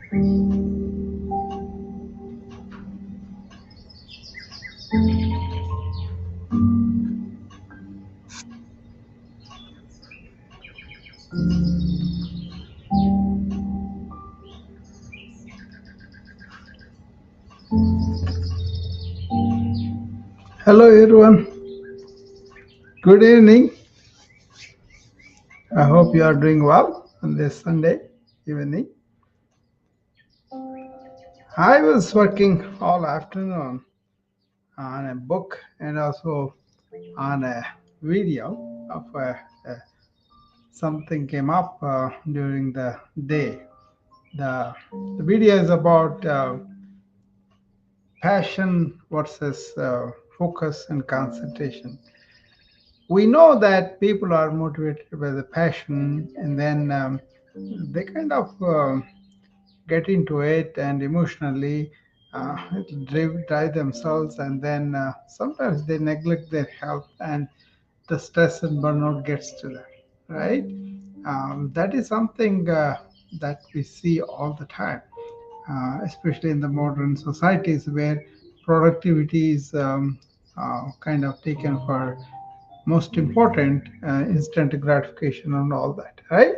Hello everyone, good evening. I hope you are doing well on this Sunday evening. I was working all afternoon on a book and also on a video of something came up during the day. The video is about passion versus focus and concentration. We know that people are motivated by the passion, and then they kind of get into it and emotionally drive themselves, and then sometimes they neglect their health, and the stress and burnout gets to them, right? That is something that we see all the time, especially in the modern societies where productivity is kind of taken for most important, instant gratification and all that, right?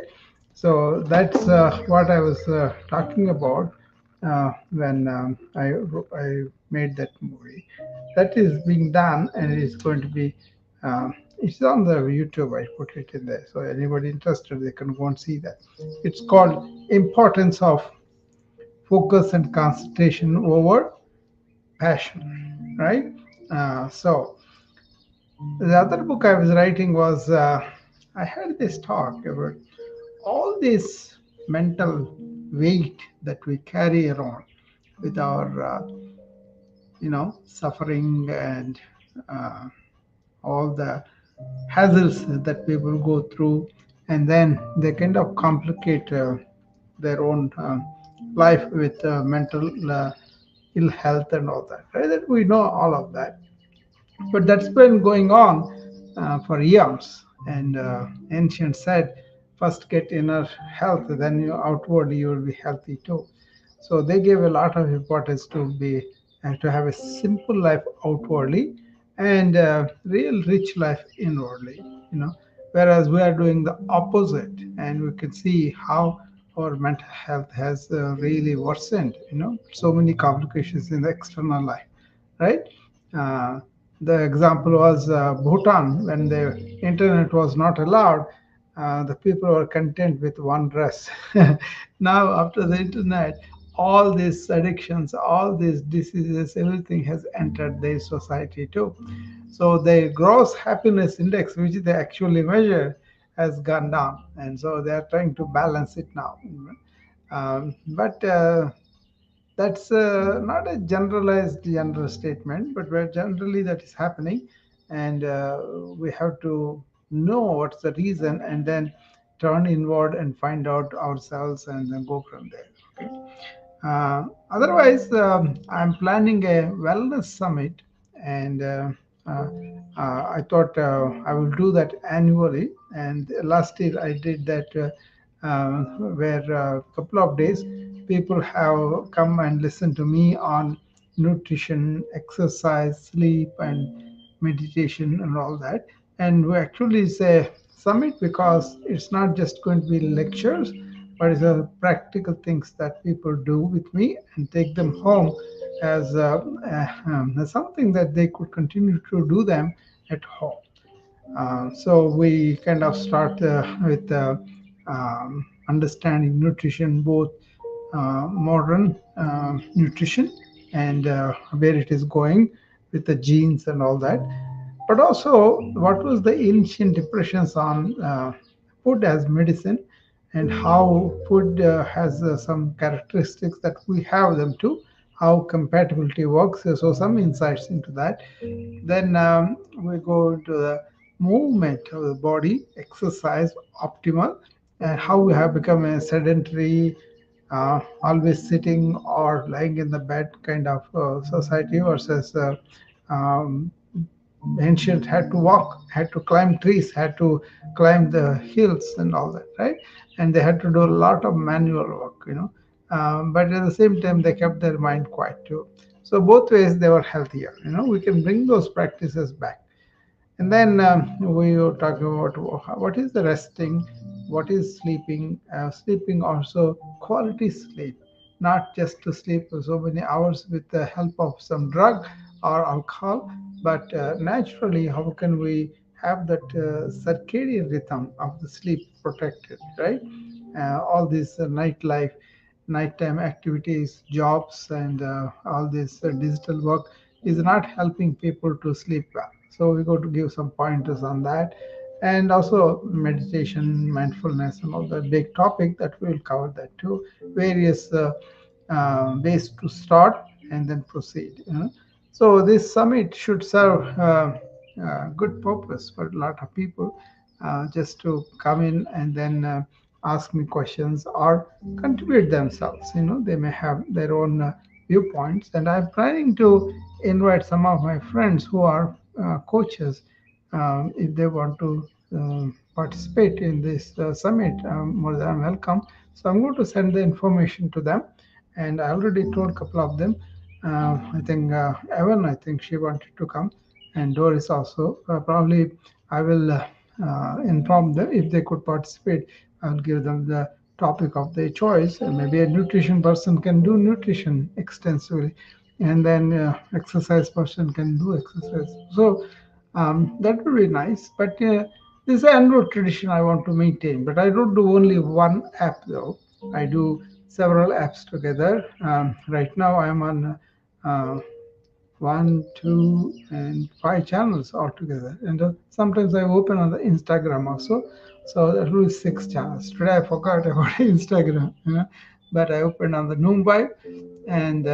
So that's what I was talking about when I made that movie. That is being done, and it is going to be. It's on the YouTube. I put it in there, so anybody interested, they can go and see that. It's called "Importance of Focus and Concentration Over Passion." Right. So the other book I was writing was I had this talk about all this mental weight that we carry around with our suffering and uh, all the hassles that people go through, and then they kind of complicate their own life with mental ill health and all that, right? That we know all of that, but that's been going on for eons. And ancient said, first get inner health, then you outwardly you will be healthy too. So they gave a lot of importance to be and to have a simple life outwardly and real rich life inwardly. Whereas we are doing the opposite, and we can see how our mental health has really worsened. So many complications in the external life, right? Uh, the example was Bhutan. When the internet was not allowed, the people were content with one dress. Now, after the internet, all these addictions, all these diseases, everything has entered their society too. So their gross happiness index, which they actually measure, has gone down, and so they are trying to balance it now. But that's not a generalized general statement, but where generally that is happening, and we have to know what's the reason, and then turn inward and find out ourselves, and then go from there. Okay. Otherwise, I'm planning a wellness summit, and uh, I thought I will do that annually. And last year I did that, where a couple of days people have come and listened to me on nutrition, exercise, sleep, and meditation, and all that. And we actually say summit because it's not just going to be lectures, but it's practical things that people do with me and take them home as something that they could continue to do them at home. So we kind of start with understanding nutrition, both modern nutrition and where it is going with the genes and all that, but also what was the ancient impressions on food as medicine, and how food has some characteristics that we have them too, how compatibility works. So some insights into that. Then we go into the movement of the body, exercise, optimal, and how we have become a sedentary, always sitting or lying in the bed kind of society versus um, ancient had to walk, had to climb trees, had to climb the hills and all that, right? And they had to do a lot of manual work. but at the same time they kept their mind quiet too. So both ways they were healthier. We can bring those practices back. And then we were talking about what is the resting, what is sleeping. Sleeping also quality sleep, not just to sleep for so many hours with the help of some drug or alcohol, but naturally, how can we have that circadian rhythm of the sleep protected, right? All this nightlife, nighttime activities, jobs, and all this digital work is not helping people to sleep well. So we got to give some pointers on that, and also meditation, mindfulness, and all the big topic that we will cover that too. Various ways to start and then proceed. So this summit should serve good purpose for a lot of people, just to come in and then ask me questions or contribute themselves. They may have their own viewpoints, and I'm planning to invite some of my friends who are coaches, if they want to participate in this summit. More than welcome. So I'm going to send the information to them, and I already told a couple of them. I think Evan, I think she wanted to come, and Doris also. Probably I will inform them if they could participate. I'll give them the topic of their choice, and maybe a nutrition person can do nutrition extensively, and then exercise person can do exercise. So that would be nice. But this is an annual tradition I want to maintain. But I don't do only one app though. I do several apps together. Right now I'm on uh, one, two, and five channels altogether. And sometimes I open on the Instagram also. So that will be six channels. Today I forgot about Instagram, but I opened on the Mumbai and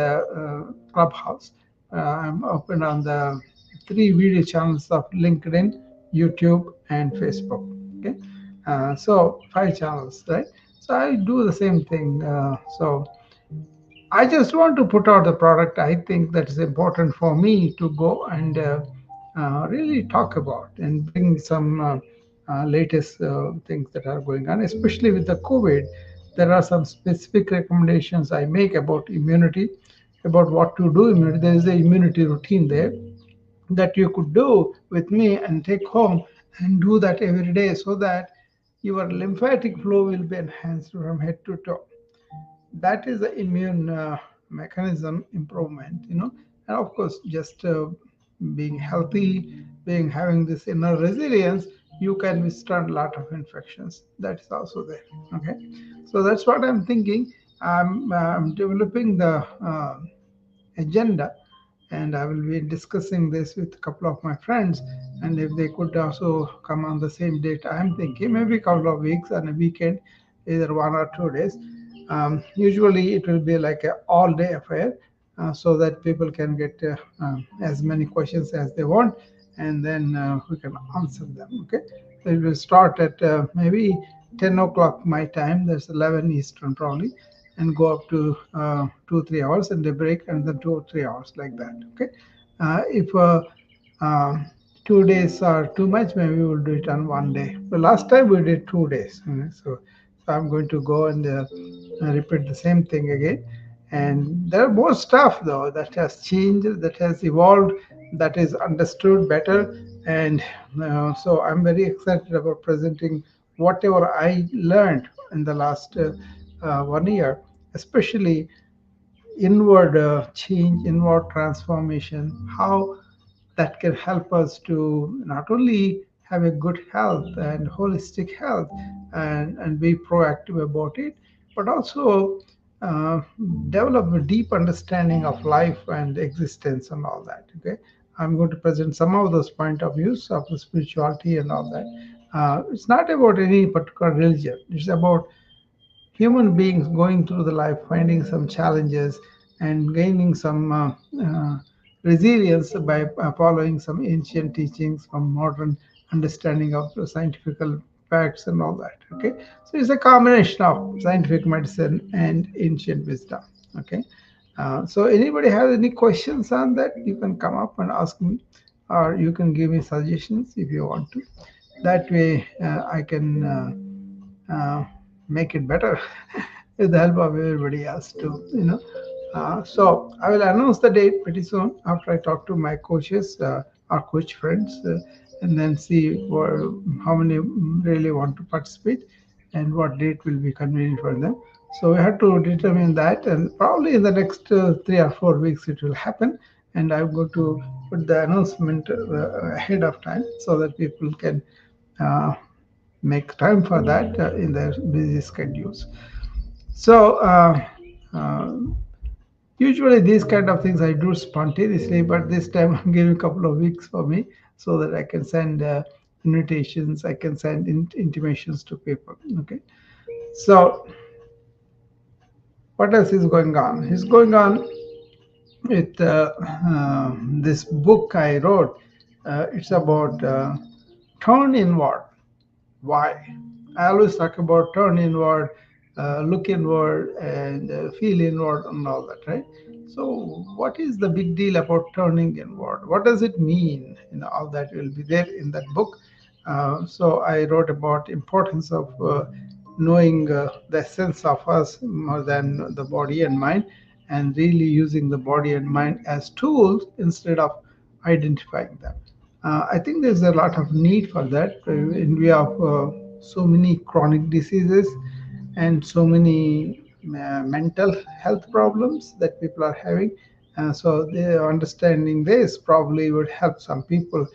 Clubhouse. I'm open on the three video channels of LinkedIn, YouTube, and Facebook. Okay, so five channels, right? So I do the same thing. So I just want to put out the product I think that is important for me to go and really talk about and bring some latest things that are going on, especially with the COVID. There are some specific recommendations I make about immunity, about what to do immunity. There is a immunity routine there that you could do with me and take home and do that every day so that your lymphatic flow will be enhanced from head to toe. That is the immune mechanism improvement. And of course, just being healthy, being having this inner resilience, you can withstand a lot of infections. That is also there. Okay, so that's what I'm thinking. I'm developing the agenda, and I will be discussing this with a couple of my friends. And if they could also come on the same date, I'm thinking maybe a couple of weeks and a weekend, either 1 or 2 days. Usually, it will be like an all-day affair, so that people can get as many questions as they want, and then we can answer them. Okay, so it will start at maybe 10 o'clock my time. That's 11 Eastern probably, and go up to 2 3 hours and a break and then 2 or 3 hours like that. Okay, if 2 days are too much, maybe we'll do it on one day. But last time we did 2 days, so I'm going to go and repeat the same thing again. And there are more stuff though that has changed, that has evolved, that is understood better. And so I'm very excited about presenting whatever I learned in the last 1 year, especially inward change, inward transformation, how that can help us to not only have a good health and holistic health, and be proactive about it, but also uh, develop a deep understanding of life and existence and all that. Okay, I'm going to present some of those point of views of the spirituality and all that. It's not about any particular religion. It's about human beings going through the life, finding some challenges and gaining some resilience by following some ancient teachings from modern understanding of the scientific facts and all that. Okay, so it's a combination of scientific medicine and ancient wisdom. Okay, so anybody has any questions on that, you can come up and ask me, or you can give me suggestions if you want to. That way, I can make it better. with the help of everybody else too. So I will announce the date pretty soon after I talk to my coaches, our coach friends, and then see how many really want to participate and what date will be convenient for them. So we have to determine that, and probably in the next 3 or 4 weeks it will happen. And I'm going to put the announcement ahead of time so that people can uh, make time for that in their busy schedules. So uh, usually these kind of things I do spontaneously, but this time I'm giving a couple of weeks for me so that I can send invitations, I can send intimations to people. Okay. So what else is going on? Is going on with this book I wrote. It's about turn inward. Why? I always talk about turn inward, look inward, and feel inward, and all that, right? So, what is the big deal about turning inward? What does it mean? All that will be there in that book. So, I wrote about importance of knowing the essence of us more than the body and mind, and really using the body and mind as tools instead of identifying them. I think there's a lot of need for that in view of so many chronic diseases and so many mental health problems that people are having. So, understanding this probably would help some people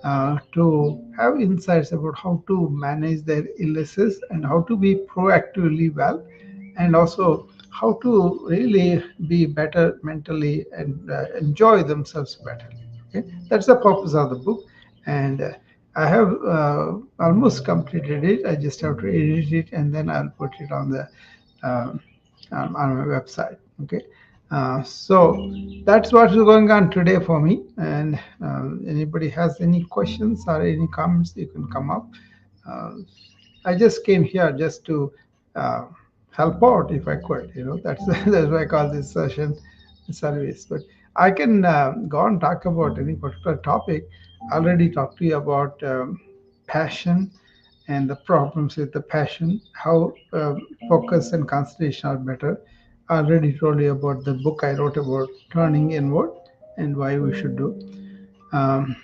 to have insights about how to manage their illnesses and how to be proactively well, and also how to really be better mentally and enjoy themselves better. Okay, that's the purpose of the book, and I have almost completed it. I just have to edit it and then I'll put it on the um, on my website. Okay, so that's what's going on today for me. And anybody has any questions or any comments, you can come up. Uh, I just came here just to uh, help out if I could. That's that's why I call this session service. But I can go and talk about any particular topic. I already talked to you about passion and the problems with the passion, how focus and concentration are better. I already told you about the book I wrote about turning inward and why we should do. Um,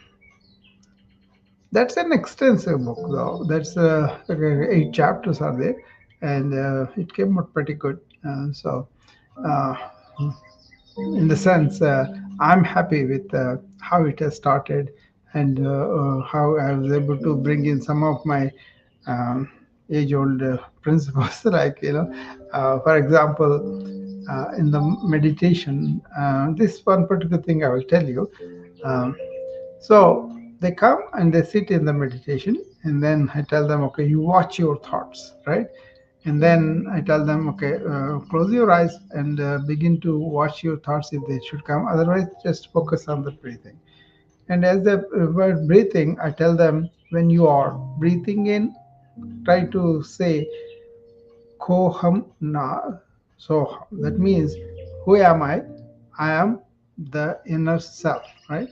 that's an extensive book, though. That's like 8 chapters are there, and it came out pretty good. Uh, in the sense, I'm happy with how it has started and how I was able to bring in some of my age-old principles, like for example, in the meditation. This one particular thing I will tell you. Um, so they come and they sit in the meditation, and then I tell them, okay, you watch your thoughts, right? And then I tell them, okay, close your eyes and begin to watch your thoughts if they should come. Otherwise, just focus on the breathing. And as they were breathing, I tell them, when you are breathing in, try to say Koham na Soham. That means, who am I? I am the inner self, right?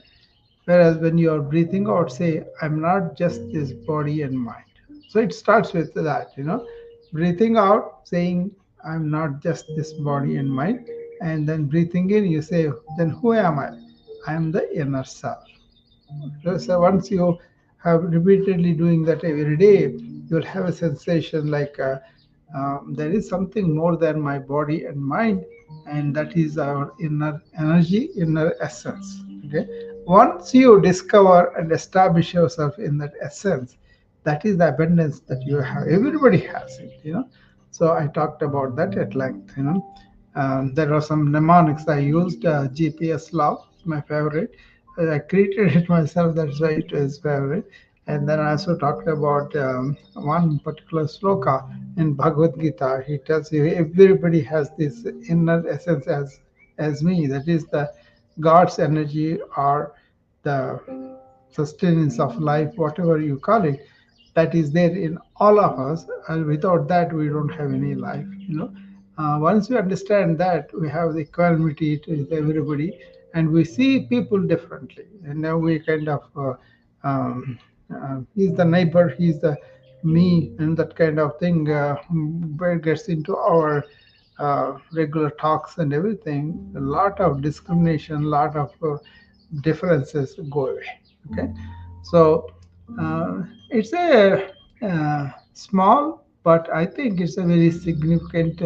Whereas when you are breathing out, say, I'm not just this body and mind. So it starts with that. Breathing out, saying, I'm not just this body and mind. And then breathing in, you say, then who am I? I am the inner self. So once you have repeatedly doing that every day, you'll have a sensation like there is something more than my body and mind, and that is our inner energy, inner essence. Okay. Once you discover and establish yourself in that essence, that is the abundance that you have. Everybody has it. So I talked about that at length. There are some mnemonics I used. GPS love, my favorite. I created it myself, that's why it is favorite. And then I also talked about one particular sloka in Bhagavad Gita. He tells you everybody has this inner essence as me. That is the God's energy or the sustenance of life, whatever you call it, that is there in all of us. And without that, we don't have any life. Once we understand that, we have the equanimity with everybody, and we see people differently. And now we kind of, he's the neighbor, he's the me and that kind of thing gets into our regular talks and everything, a lot of discrimination, a lot of differences go away. Okay, so it's a small, but I think it's a very significant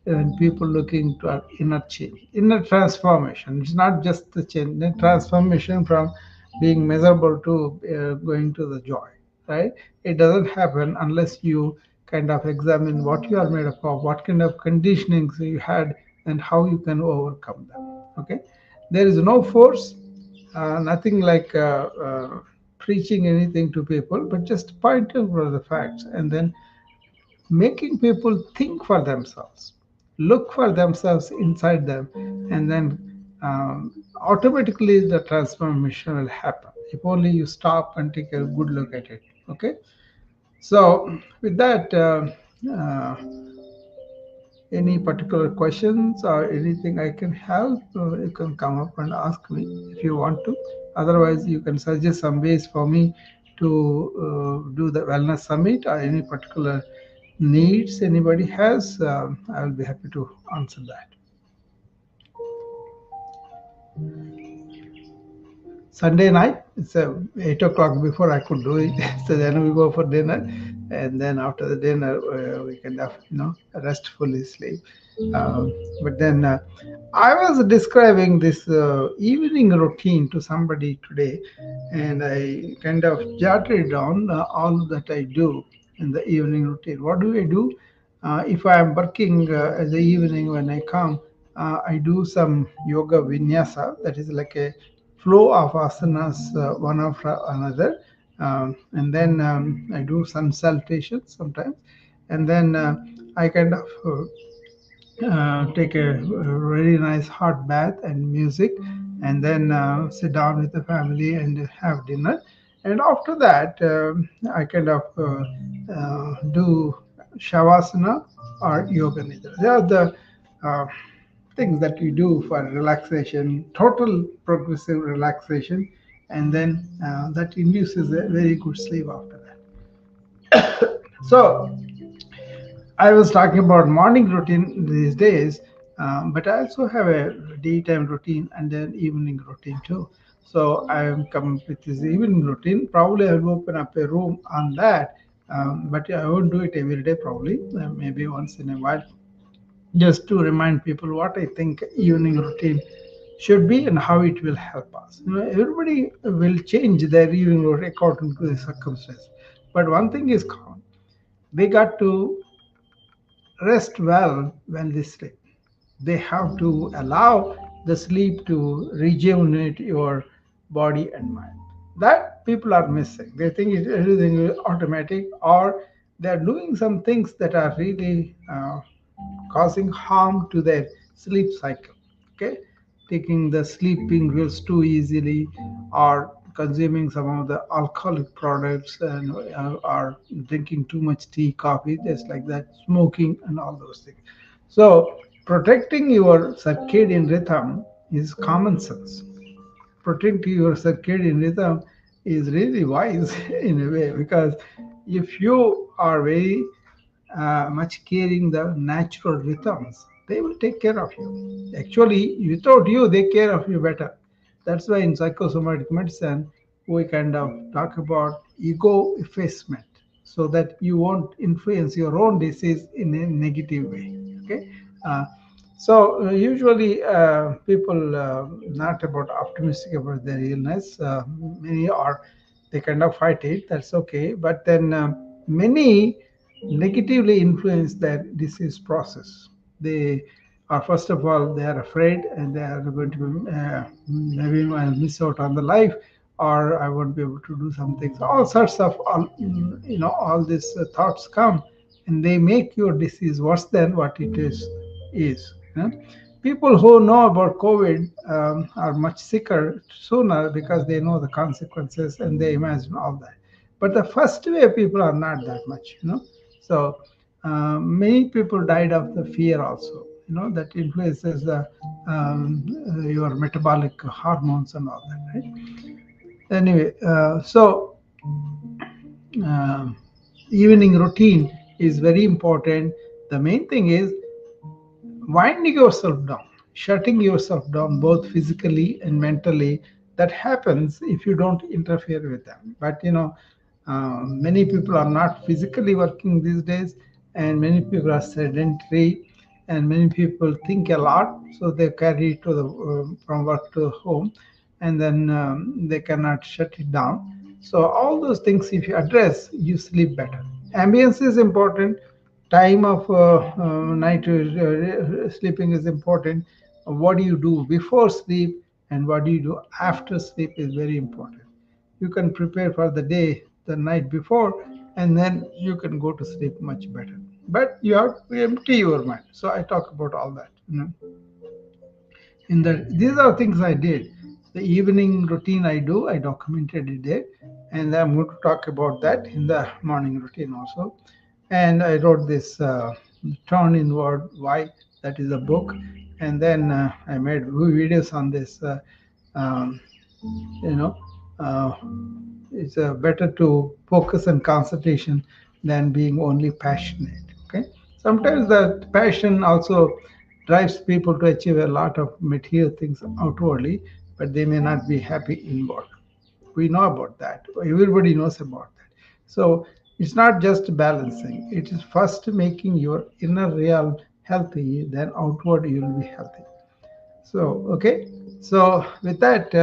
when people looking to our inner change, inner transformation. It's not just the change, the transformation from being miserable to going to the joy, right? It doesn't happen unless you kind of examine what you are made up of, what kind of conditionings you had, and how you can overcome them. Okay, there is no force, nothing like preaching anything to people, but just pointing for the facts and then making people think for themselves, look for themselves inside them, and then automatically the transformation will happen if only you stop and take a good look at it. Okay, so with that, uh, any particular questions or anything I can help, you can come up and ask me if you want to. Otherwise, you can suggest some ways for me to do the wellness summit or any particular needs anybody has. I will be happy to answer that. Sunday night, it's 8 o'clock before I could do it. So then we go for dinner, and then after the dinner, we can have, restfully sleep. But then I was describing this evening routine to somebody today, and I kind of jotted down all that I do in the evening routine. What do I do? If I am working in the evening when I come, I do some yoga vinyasa, that is like a flow of asanas, one after another. And then I do some salutations sometimes. And then I kind of take a really nice hot bath and music, and then sit down with the family and have dinner. And after that, I kind of do shavasana or yoga nidra. They are the uh, things that we do for relaxation, total progressive relaxation, and then that induces a very good sleep after that. So I was talking about morning routine these days, but I also have a daytime routine and an evening routine too. So I am coming with this evening routine. Probably I will open up a room on that, but I won't do it every day. Probably maybe once in a while, just to remind people what I think evening routine should be and how it will help us. Everybody will change their evening routine according to the circumstance, but one thing is common: they got to rest well when they sleep. They have to allow the sleep to rejuvenate your body and mind. That people are missing. They think everything is automatic, or they're doing some things that are really causing harm to their sleep cycle. Okay, taking the sleeping pills too easily, or consuming some of the alcoholic products, and or drinking too much tea, coffee, just like that, smoking, and all those things. So protecting your circadian rhythm is common sense. Protecting your circadian rhythm is really wise in a way, because if you are very much caring the natural rhythms, they will take care of you. Actually, without you, they care of you better. That's why in psychosomatic medicine, we kind of talk about ego effacement, so that you won't influence your own disease in a negative way. Okay. Uh, so usually people not about optimistic about their illness. Many are, they kind of fight it. That's okay. But then many negatively influence their disease process. They are, first of all, they are afraid, and they are going to maybe I'll miss out on the life, or I won't be able to do some things. All sorts of all these thoughts come, and they make your disease worse than what it is. People who know about COVID are much sicker sooner because they know the consequences and they imagine all that. But the first wave people are not that much. So many people died of the fear also. That influences your metabolic hormones and all that, right? Anyway, so um evening routine is very important. The main thing is winding yourself down, shutting yourself down both physically and mentally. That happens if you don't interfere with them. But many people are not physically working these days, and many people are sedentary, and many people think a lot, so they carry it to the from work to home, and then they cannot shut it down. So all those things, if you address, you sleep better. Ambience is important. Time of night sleeping is important. What do you do before sleep and what do you do after sleep is very important. You can prepare for the day the night before, and then you can go to sleep much better. But you have to empty your mind. So I talk about all that. In the these are things I did. The evening routine I do, I documented it there, and I'm going to talk about that in the morning routine also. And I wrote this Turn Inward Why, that is a book, and then I made videos on this. Um, you know, uh, it's better to focus on concentration than being only passionate. Okay, sometimes the passion also drives people to achieve a lot of material things outwardly, but they may not be happy inward. We know about that. Everybody knows about that. So it's not just balancing. It is first making your inner realm healthy, then outward you will be healthy. So, okay. So, with that,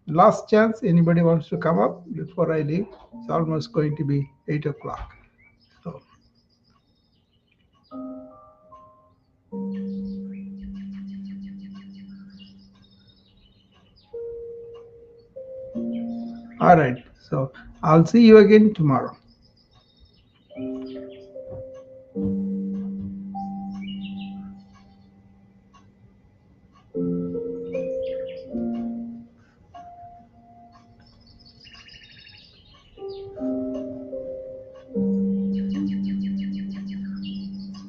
last chance, anybody wants to come up before I leave? It's almost going to be 8 o'clock. So, all right. So, I'll see you again tomorrow.